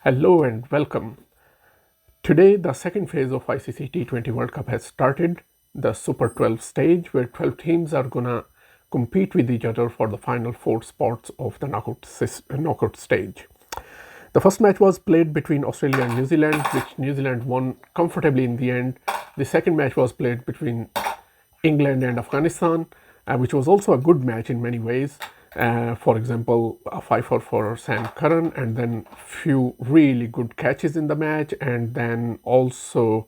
Hello and welcome. Today, the second phase of ICC T20 World Cup has started, the Super 12 stage, where 12 teams are gonna compete with each other for the final four spots of the knockout stage. The first match was played between Australia and New Zealand, which New Zealand won comfortably in the end. The second match was played between England and Afghanistan, which was also a good match in many ways. For example, a 5 for Sam Curran, and then few really good catches in the match, and then also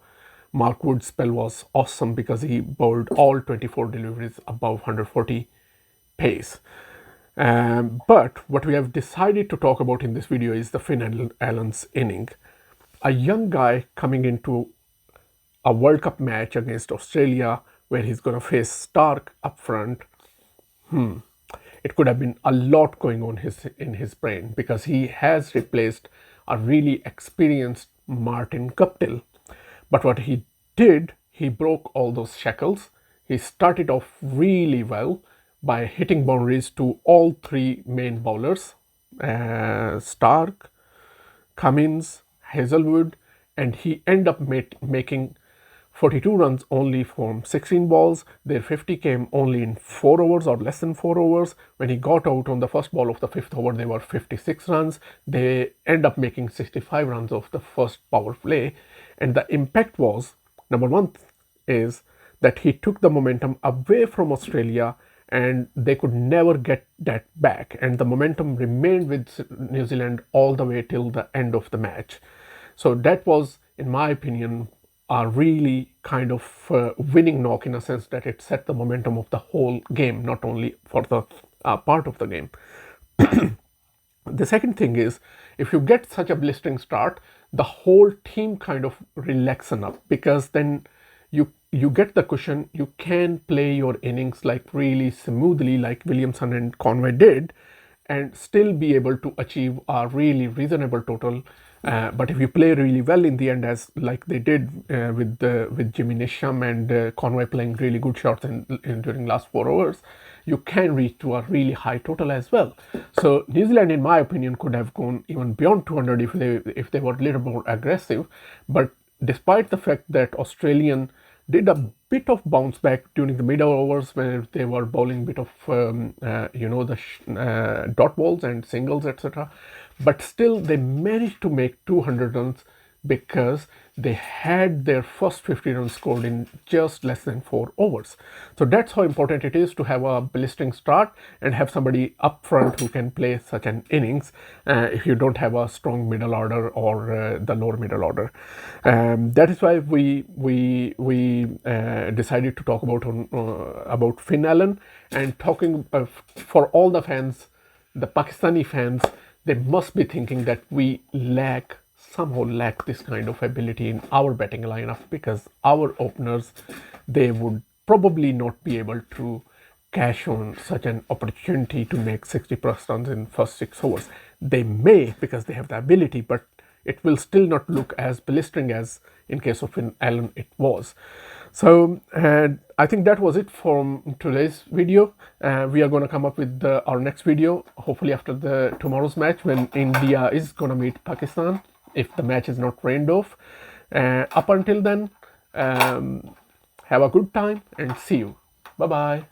Mark Wood's spell was awesome because he bowled all 24 deliveries above 140 pace. But what we have decided to talk about in this video is the Finn Allen's inning. A young guy coming into a World Cup match against Australia where he's going to face Stark up front. It could have been a lot going on in his brain because he has replaced a really experienced Martin Guptill. But what he did, he broke all those shackles. He started off really well by hitting boundaries to all three main bowlers, Stark, Cummins, Hazelwood, and he ended up making 42 runs only from 16 balls. Their 50 came only in 4 overs or less than 4 overs. When he got out on the first ball of the 5th over, they were 56 runs. They end up making 65 runs off the first power play. And the impact was, number one is that he took the momentum away from Australia and they could never get that back. And the momentum remained with New Zealand all the way till the end of the match. So that was, in my opinion, a really kind of winning knock in a sense that it set the momentum of the whole game, not only for the part of the game. The second thing is, if you get such a blistering start, the whole team kind of relax enough because then you get the cushion, you can play your innings like really smoothly like Williamson and Conway did and still be able to achieve a really reasonable total. But if you play really well in the end, as like they did with Jimmy Nisham and Conway playing really good shots during last 4 overs, you can reach to a really high total as well. So New Zealand, in my opinion, could have gone even beyond 200 if they were a little more aggressive. But despite the fact that Australian did a bit of bounce back during the middle overs when they were bowling bit of dot balls and singles, etc. But still they managed to make 200 runs because they had their first 50 runs scored in just less than 4 overs. So that's how important it is to have a blistering start and have somebody up front who can play such an innings if you don't have a strong middle order or the lower middle order. That is why we decided to talk about Finn Allen and talking for all the fans, the Pakistani fans. They must be thinking that we somehow lack this kind of ability in our batting lineup because our openers, they would probably not be able to cash on such an opportunity to make 60 plus runs in first 6 overs. They may because they have the ability, but it will still not look as blistering as in case of Finn Allen it was. So I think that was it from today's video. We are going to come up with our next video hopefully after tomorrow's match when India is going to meet Pakistan if the match is not rained off. Up until then, have a good time and see you. Bye bye.